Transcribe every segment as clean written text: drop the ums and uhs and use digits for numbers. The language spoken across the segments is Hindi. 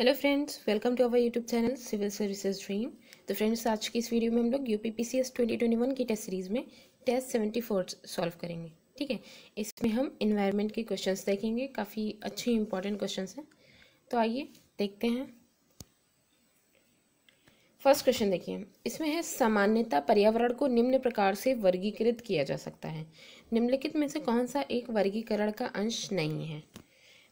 Hello friends, welcome to our YouTube channel civil services dream. तो फ्रेंड्स, आज की इस वीडियो में हम लोग यूपीपीसीएस 2021 की टेस्ट सीरीज़ में टेस्ट 74 सॉल्व करेंगे। ठीक है, इसमें हम इन्वायरमेंट के क्वेश्चंस देखेंगे, काफ़ी अच्छे इंपॉर्टेंट क्वेश्चंस हैं। तो आइए देखते हैं। फर्स्ट क्वेश्चन देखिए, इसमें है सामान्यतः पर्यावरण को निम्न प्रकार से वर्गीकृत किया जा सकता है। निम्नलिखित में से कौन सा एक वर्गीकरण का अंश नहीं है?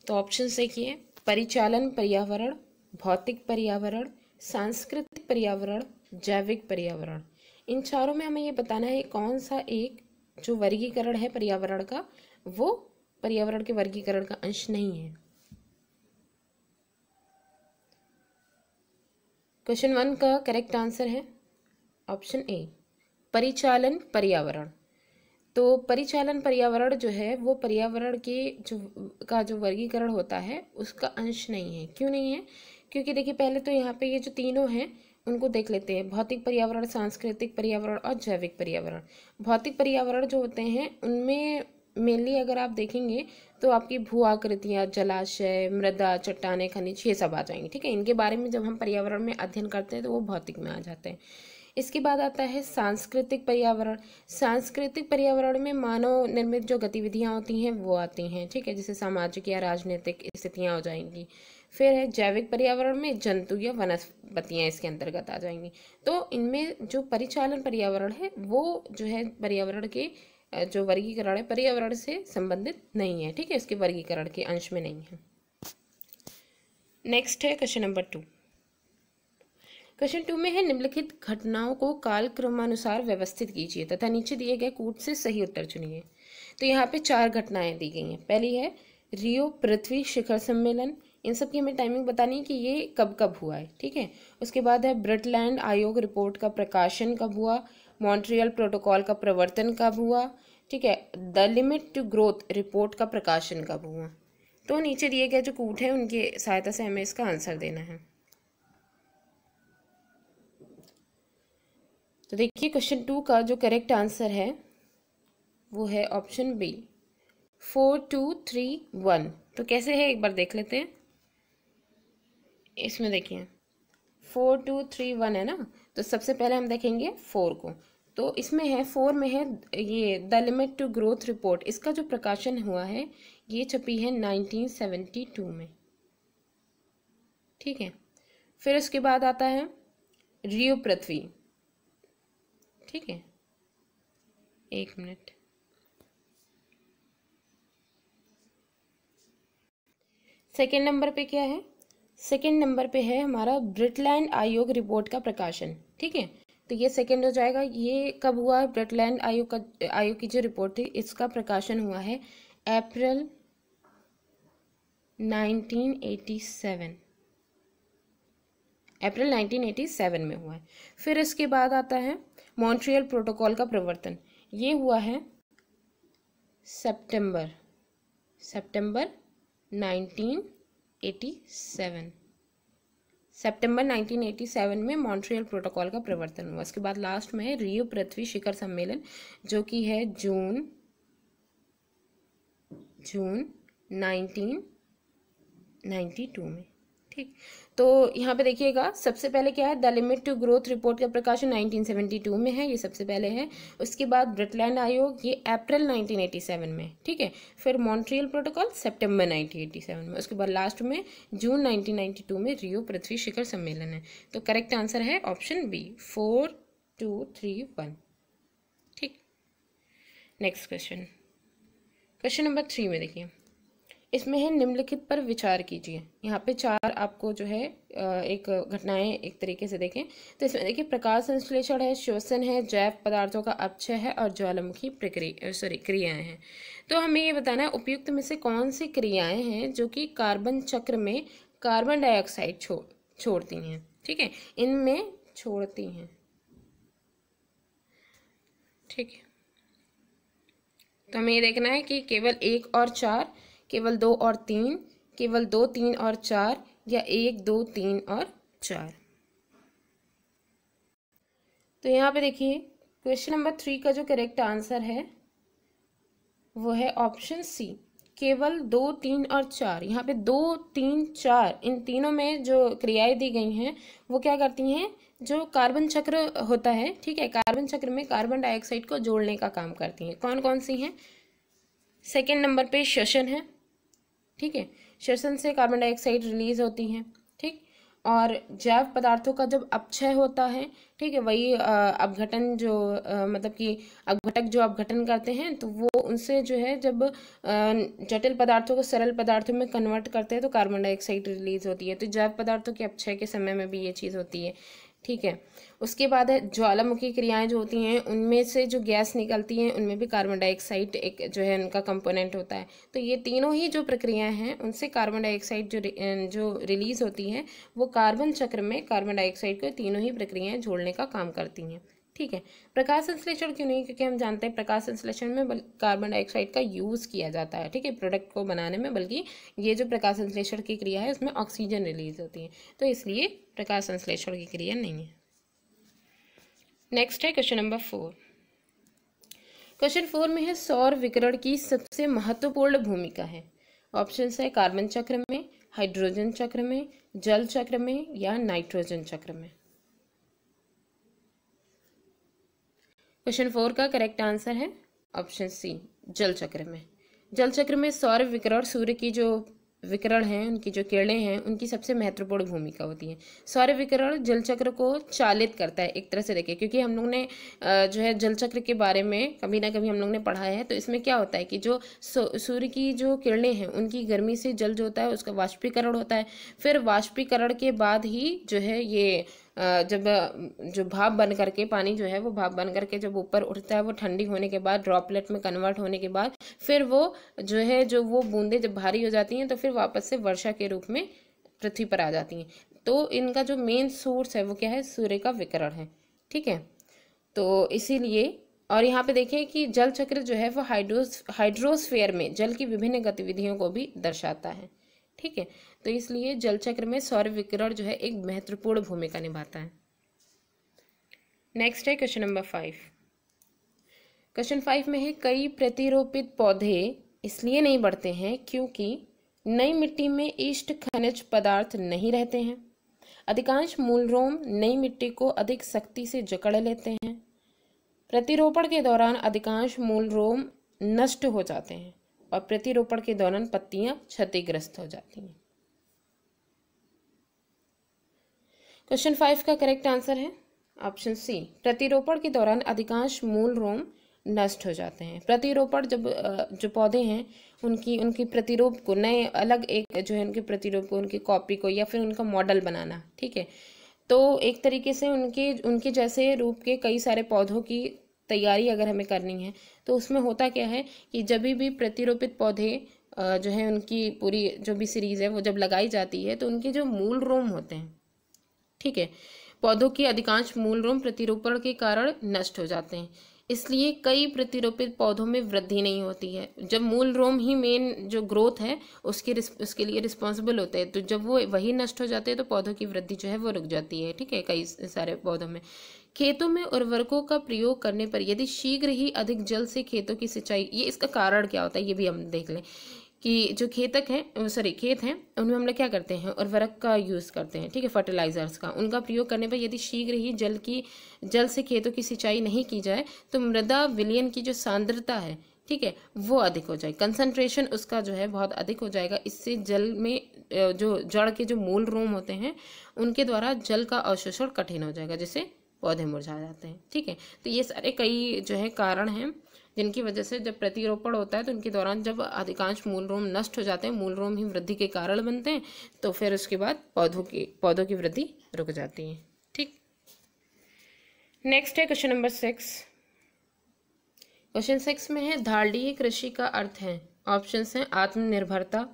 तो ऑप्शन देखिए, परिचालन पर्यावरण, भौतिक पर्यावरण, सांस्कृतिक पर्यावरण, जैविक पर्यावरण। इन चारों में हमें ये बताना है कौन सा एक जो वर्गीकरण है पर्यावरण का, वो पर्यावरण के वर्गीकरण का अंश नहीं है। क्वेश्चन 1 का करेक्ट आंसर है ऑप्शन ए, परिचालन पर्यावरण। तो परिचालन पर्यावरण जो है वो पर्यावरण के जो वर्गीकरण होता है उसका अंश नहीं है। क्यों नहीं है? क्योंकि देखिए, पहले तो यहाँ पे ये जो तीनों हैं उनको देख लेते हैं, भौतिक पर्यावरण, सांस्कृतिक पर्यावरण और जैविक पर्यावरण। भौतिक पर्यावरण जो होते हैं उनमें मेनली अगर आप देखेंगे तो आपकी भू आकृतियाँ, जलाशय, मृदा, चट्टाने, खनिज, ये सब आ जाएंगे। ठीक है, इनके बारे में जब हम पर्यावरण में अध्ययन करते हैं तो वो भौतिक में आ जाते हैं। इसके बाद आता है सांस्कृतिक पर्यावरण। सांस्कृतिक पर्यावरण में मानव निर्मित जो गतिविधियां होती हैं वो आती हैं। ठीक है, जैसे सामाजिक या राजनीतिक स्थितियां हो जाएंगी। फिर है जैविक पर्यावरण में जंतु या वनस्पतियां इसके अंतर्गत आ जाएंगी। तो इनमें जो परिचालन पर्यावरण है वो जो है पर्यावरण के जो वर्गीकरण है पर्यावरण से संबंधित नहीं है। ठीक है, इसके वर्गीकरण के अंश में नहीं है। नेक्स्ट है क्वेश्चन नंबर 2। क्वेश्चन 2 में है, निम्नलिखित घटनाओं को कालक्रमानुसार व्यवस्थित कीजिए तथा नीचे दिए गए कूट से सही उत्तर चुनिए। तो यहाँ पे 4 घटनाएं दी गई हैं। पहली है रियो पृथ्वी शिखर सम्मेलन। इन सब की हमें टाइमिंग बतानी है कि ये कब कब हुआ है। ठीक है, उसके बाद है ब्रिटलैंड आयोग रिपोर्ट का प्रकाशन कब हुआ, मॉन्ट्रियल प्रोटोकॉल का प्रवर्तन कब हुआ, ठीक है, the limit to growth report का प्रकाशन कब हुआ। तो नीचे दिए गए जो कूट है उनकी सहायता से हमें इसका आंसर देना है। तो देखिए, क्वेश्चन 2 का जो करेक्ट आंसर है वो है ऑप्शन बी, 4231। तो कैसे है एक बार देख लेते हैं। इसमें देखिए 4231 है ना, तो सबसे पहले हम देखेंगे 4 को। तो इसमें है 4 में है ये the limit to growth report. इसका जो प्रकाशन हुआ है ये छपी है 1972 में। ठीक है, फिर उसके बाद आता है रियो पृथ्वी। ठीक है, एक मिनट। सेकेंड नंबर पे क्या है? सेकेंड नंबर पे है हमारा ब्रिटलैंड आयोग रिपोर्ट का प्रकाशन। ठीक है, तो ये सेकेंड हो जाएगा। ये कब हुआ? ब्रिटलैंड आयोग की जो रिपोर्ट थी इसका प्रकाशन हुआ है अप्रैल 1987। अप्रैल 1987 में हुआ है। फिर इसके बाद आता है मॉन्ट्रियल प्रोटोकॉल का प्रवर्तन। ये हुआ है सितंबर 1987। सितंबर 1987 में मॉन्ट्रियल प्रोटोकॉल का प्रवर्तन हुआ। इसके बाद लास्ट में है रियो पृथ्वी शिखर सम्मेलन, जो कि है जून 1992 में। ठीक, तो यहाँ पे देखिएगा सबसे पहले क्या है, the limit to growth report का प्रकाशन 1972 में है, ये सबसे पहले है। उसके बाद ब्रिटलैंड आयोग ये अप्रैल 1987 में। ठीक है, फिर मॉन्ट्रियल प्रोटोकॉल सितंबर 1987 में। उसके बाद लास्ट में जून 1992 में रियो पृथ्वी शिखर सम्मेलन है। तो करेक्ट आंसर है ऑप्शन बी, 4231। ठीक, नेक्स्ट क्वेश्चन, क्वेश्चन नंबर 3 में देखिए, इसमें है निम्नलिखित पर विचार कीजिए। यहाँ पे 4 आपको जो है एक घटनाएं एक तरीके से देखें। तो इसमें देखिए प्रकाश संश्लेषण है, श्वसन है, जैव पदार्थों का अपक्षय है और ज्वालामुखी क्रियाएं हैं। तो हमें ये बताना है उपयुक्त में से कौन सी क्रियाएं हैं जो कि कार्बन चक्र में कार्बन डाइऑक्साइड छोड़ती हैं। ठीक है, इनमें छोड़ती हैं। ठीक है, तो हमें ये देखना है कि केवल 1 और 4, केवल 2 और 3, केवल 2, 3 और 4, या 1, 2, 3 और 4। तो यहाँ पे देखिए क्वेश्चन नंबर 3 का जो करेक्ट आंसर है वो है ऑप्शन सी, केवल 2, 3 और 4, यहाँ पे 2, 3, 4 इन तीनों में जो क्रियाएं दी गई हैं वो क्या करती हैं, जो कार्बन चक्र होता है, ठीक है, कार्बन चक्र में कार्बन डाइऑक्साइड को जोड़ने का काम करती हैं। कौन कौन सी हैं? सेकेंड नंबर पे श्वसन है, ठीक है, श्वसन से कार्बन डाइऑक्साइड रिलीज होती है, ठीक। और जैव पदार्थों का जब अपक्षय होता है, ठीक है, वही अपघटन जो मतलब कि अपघटक जो अपघटन करते हैं, तो वो उनसे जो है जब जटिल पदार्थों को सरल पदार्थों में कन्वर्ट करते हैं तो कार्बन डाइऑक्साइड रिलीज होती है। तो जैव पदार्थों के अपक्षय के समय में भी ये चीज़ होती है, ठीक है। उसके बाद है ज्वालामुखी क्रियाएं जो होती हैं, उनमें से जो गैस निकलती हैं उनमें भी कार्बन डाइऑक्साइड एक जो है उनका कंपोनेंट होता है। तो ये तीनों ही जो प्रक्रियाएं हैं उनसे कार्बन डाइऑक्साइड जो रिलीज होती है वो कार्बन चक्र में कार्बन डाइऑक्साइड को तीनों ही प्रक्रियाएं जोड़ने का काम करती हैं, ठीक है। प्रकाश संश्लेषण क्यों नहीं? क्योंकि हम जानते हैं प्रकाश संश्लेषण में कार्बन डाइऑक्साइड का यूज़ किया जाता है, ठीक है, प्रोडक्ट को बनाने में, बल्कि ये जो प्रकाश संश्लेषण की क्रिया है उसमें ऑक्सीजन रिलीज होती है, तो इसलिए प्रकाश संश्लेषण की क्रिया नहीं है। नेक्स्ट है क्वेश्चन नंबर 4। क्वेश्चन 4 में है सौर विकिरण की सबसे महत्वपूर्ण भूमिका है। ऑप्शन है कार्बन चक्र में, हाइड्रोजन चक्र में, जल चक्र में या नाइट्रोजन चक्र में। क्वेश्चन 4 का करेक्ट आंसर है ऑप्शन सी, जल चक्र में। जल चक्र में सौर विकिरण, सूर्य की जो विकिरण हैं, उनकी जो किरणें हैं, उनकी सबसे महत्वपूर्ण भूमिका होती है। सौर विकिरण जल चक्र को चालित करता है एक तरह से, देखिए, क्योंकि हम लोग ने जो है जल चक्र के बारे में कभी ना कभी हम लोग ने पढ़ा है। तो इसमें क्या होता है कि जो सूर्य की जो किरणें हैं उनकी गर्मी से जल जो होता है उसका वाष्पीकरण होता है। फिर वाष्पीकरण के बाद ही जो है ये जब जो भाप बन करके पानी जो है वो भाप बन करके जब ऊपर उठता है, वो ठंडी होने के बाद ड्रॉपलेट में कन्वर्ट होने के बाद फिर वो जो है जो वो बूंदें जब भारी हो जाती हैं तो फिर वापस से वर्षा के रूप में पृथ्वी पर आ जाती हैं। तो इनका जो मेन सोर्स है वो क्या है? सूर्य का विकिरण है, ठीक है। तो इसीलिए, और यहाँ पे देखिए कि जल चक्र जो है वो हाइड्रोस्फीयर में जल की विभिन्न गतिविधियों को भी दर्शाता है, ठीक है। तो इसलिए जल चक्र में सौर विकिरण जो है एक महत्वपूर्ण भूमिका निभाता है। नेक्स्ट है क्वेश्चन नंबर 5। क्वेश्चन 5 में है कई प्रतिरोपित पौधे इसलिए नहीं बढ़ते हैं क्योंकि नई मिट्टी में ईस्ट खनिज पदार्थ नहीं रहते हैं। अधिकांश मूलरोम नई मिट्टी को अधिक सख्ती से जकड़ लेते हैं। प्रतिरोपण के दौरान अधिकांश मूलरोम नष्ट हो जाते हैं और प्रतिरोपण के दौरान पत्तियां क्षतिग्रस्त हो जाती हैं। क्वेश्चन 5 का करेक्ट आंसर है ऑप्शन सी, प्रतिरोपण के दौरान अधिकांश मूलरोम नष्ट हो जाते हैं। प्रतिरोपण जब जो पौधे हैं उनकी प्रतिरूप को, नए अलग एक जो है उनके प्रतिरूप को, उनकी कॉपी को या फिर उनका मॉडल बनाना, ठीक है। तो एक तरीके से उनके जैसे रूप के कई सारे पौधों की तैयारी अगर हमें करनी है तो उसमें होता क्या है कि जब भी प्रतिरोपित पौधे जो है उनकी पूरी जो भी सीरीज है वो जब लगाई जाती है तो उनके जो मूल रोम होते हैं, ठीक है, पौधों के अधिकांश मूल रोम प्रतिरोपण के कारण नष्ट हो जाते हैं। इसलिए कई प्रतिरोपित पौधों में वृद्धि नहीं होती है। जब मूल रोम ही मेन जो ग्रोथ है उसके लिए रिस्पॉन्सिबल होते हैं, तो जब वो वही नष्ट हो जाते हैं तो पौधों की वृद्धि जो है वो रुक जाती है, ठीक है, कई सारे पौधों में। खेतों में उर्वरकों का प्रयोग करने पर यदि शीघ्र ही अधिक जल से खेतों की सिंचाई, ये इसका कारण क्या होता है ये भी हम देख लें कि जो खेत हैं उनमें हम लोग क्या करते हैं, उर्वरक का यूज़ करते हैं, ठीक है, फर्टिलाइजर्स का। उनका प्रयोग करने पर यदि शीघ्र ही जल से खेतों की सिंचाई नहीं की जाए तो मृदा विलयन की जो सांद्रता है, ठीक है, वो अधिक हो जाए, कंसंट्रेशन उसका जो है बहुत अधिक हो जाएगा। इससे जल में जो जड़ के जो मूल रोम होते हैं उनके द्वारा जल का अवशोषण कठिन हो जाएगा, जिससे पौधे मुरझा जाते हैं, ठीक है। तो ये सारे कई जो है कारण हैं जिनकी वजह से जब प्रतिरोपण होता है तो उनके दौरान जब अधिकांश मूल रोम नष्ट हो जाते हैं, मूल रोम ही वृद्धि के कारण बनते हैं, तो फिर उसके बाद पौधों की वृद्धि रुक जाती है, ठीक। नेक्स्ट है क्वेश्चन नंबर 6। क्वेश्चन 6 में है धारणीय कृषि का अर्थ है। ऑप्शंस हैं आत्मनिर्भरता,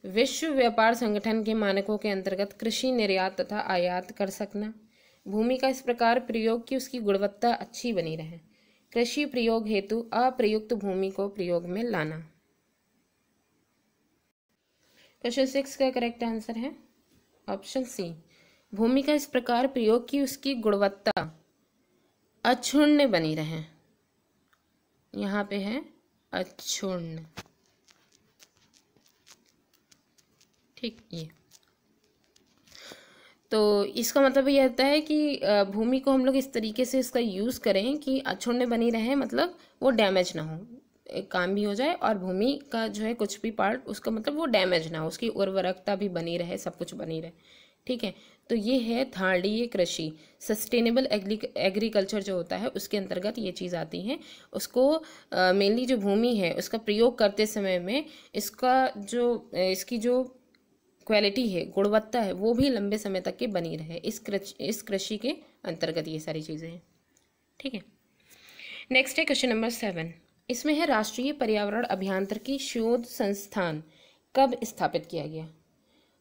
विश्व व्यापार संगठन के मानकों के अंतर्गत कृषि निर्यात तथा आयात कर सकना, भूमि का इस प्रकार प्रयोग कि उसकी गुणवत्ता अच्छी बनी रहे, कृषि प्रयोग हेतु अप्रयुक्त भूमि को प्रयोग में लाना। क्वेश्चन 6 का करेक्ट आंसर है ऑप्शन सी, भूमि का इस प्रकार प्रयोग कि उसकी गुणवत्ता अक्षुण्ण बनी रहे। यहाँ पे है अक्षुण्ण। ठीक, ये तो इसका मतलब ये होता है कि भूमि को हम लोग इस तरीके से इसका यूज़ करें कि अक्षुण्ण बनी रहे, मतलब वो डैमेज ना हो, एक काम भी हो जाए और भूमि का जो है कुछ भी पार्ट उसका मतलब वो डैमेज ना हो, उसकी उर्वरकता भी बनी रहे, सब कुछ बनी रहे। ठीक है, तो ये है धारणीय कृषि, सस्टेनेबल एग्रीकल्चर जो होता है उसके अंतर्गत ये चीज़ आती है। उसको मेनली जो भूमि है उसका प्रयोग करते समय में इसका जो इसकी जो क्वालिटी है, गुणवत्ता है, वो भी लंबे समय तक के बनी रहे, इस कृषि के अंतर्गत ये सारी चीज़ें हैं। ठीक है, नेक्स्ट है क्वेश्चन नंबर 7। इसमें है राष्ट्रीय पर्यावरण अभियांत्रिकी शोध संस्थान कब स्थापित किया गया।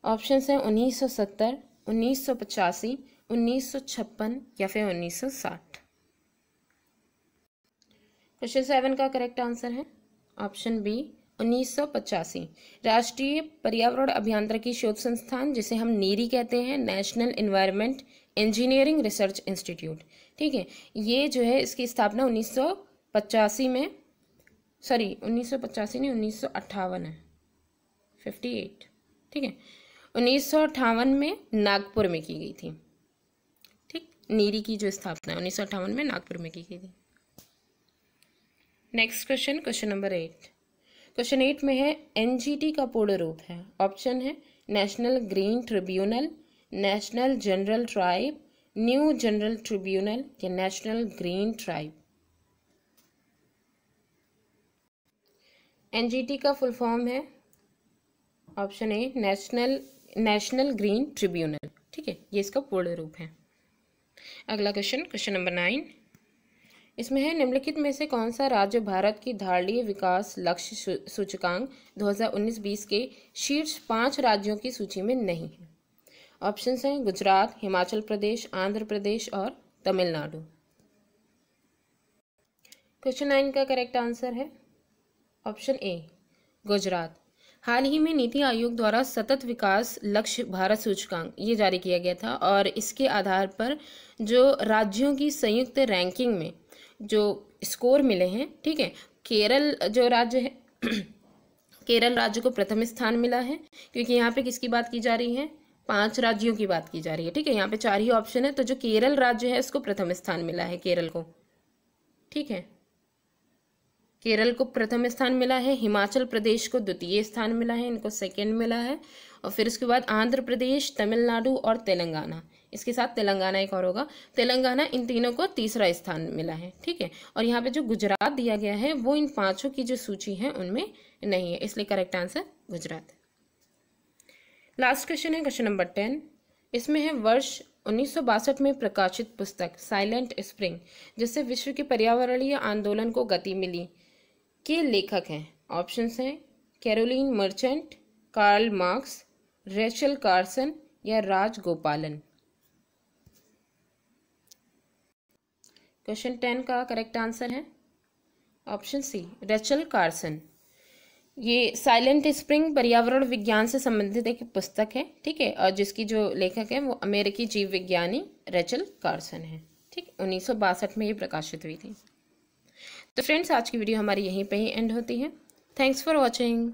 ऑप्शंस हैं 1970, 1985, 1956 या फिर 1960। क्वेश्चन 7 का करेक्ट आंसर है ऑप्शन बी 1985। राष्ट्रीय पर्यावरण अभियांत्रिकी शोध संस्थान, जिसे हम नीरी कहते हैं, national environment engineering research institute. ठीक है, ये जो है इसकी स्थापना 1985 में, सॉरी 1985 नहीं, 1958 है, 58। ठीक है, 1958 में नागपुर में की गई थी। ठीक, नीरी की जो स्थापना 1958 में नागपुर में की गई थी। Next question, question number 8। Question 8 में है एनजीटी का पूर्ण रूप है। ऑप्शन है national green tribunal, national general tribe, new general tribunal या नेशनल ग्रीन ट्राइब। एनजीटी का फुल फॉर्म है option A national green tribunal. ठीक है, ये इसका पूर्ण रूप है। अगला क्वेश्चन, क्वेश्चन नंबर 9। इसमें है निम्नलिखित में से कौन सा राज्य भारत की धारणीय विकास लक्ष्य सूचकांक 2019-20 के शीर्ष 5 राज्यों की सूची में नहीं है। ऑप्शंस हैं गुजरात, हिमाचल प्रदेश, आंध्र प्रदेश और तमिलनाडु। क्वेश्चन 9 का करेक्ट आंसर है ऑप्शन ए गुजरात। हाल ही में नीति आयोग द्वारा सतत विकास लक्ष्य भारत सूचकांक ये जारी किया गया था और इसके आधार पर जो राज्यों की संयुक्त रैंकिंग में जो स्कोर मिले हैं, ठीक है, केरल जो राज्य है केरल राज्य को प्रथम स्थान मिला है, क्योंकि यहाँ पे किसकी बात की जा रही है, 5 राज्यों की बात की जा रही है। ठीक है, यहाँ पे 4 ही ऑप्शन है, तो जो केरल राज्य है उसको प्रथम स्थान मिला है, केरल को। ठीक है, केरल को प्रथम स्थान मिला है, हिमाचल प्रदेश को द्वितीय स्थान मिला है, इनको सेकंड मिला है, और फिर उसके बाद आंध्र प्रदेश, तमिलनाडु और तेलंगाना, इसके साथ तेलंगाना एक और होगा, तेलंगाना, इन तीनों को तीसरा स्थान मिला है। ठीक है, और यहाँ पे जो गुजरात दिया गया है वो इन 5 की जो सूची है उनमें नहीं है, इसलिए करेक्ट आंसर गुजरात है। लास्ट क्वेश्चन है क्वेश्चन नंबर 10। इसमें है वर्ष 1962 में प्रकाशित पुस्तक साइलेंट स्प्रिंग, जिससे विश्व के पर्यावरणीय आंदोलन को गति मिली, के लेखक हैं। ऑप्शंस हैं Carolyn Merchant, Karl Marx, Rachel Carson या राजगोपालन। क्वेश्चन 10 का करेक्ट आंसर है ऑप्शन सी रेचल कार्सन। ये साइलेंट स्प्रिंग पर्यावरण विज्ञान से संबंधित एक पुस्तक है। ठीक है, और जिसकी जो लेखक है वो अमेरिकी जीव विज्ञानी रेचल कार्सन है। ठीक, 1962 में ये प्रकाशित हुई थी। तो फ्रेंड्स, आज की वीडियो हमारी यहीं पे ही एंड होती है। Thanks for watching.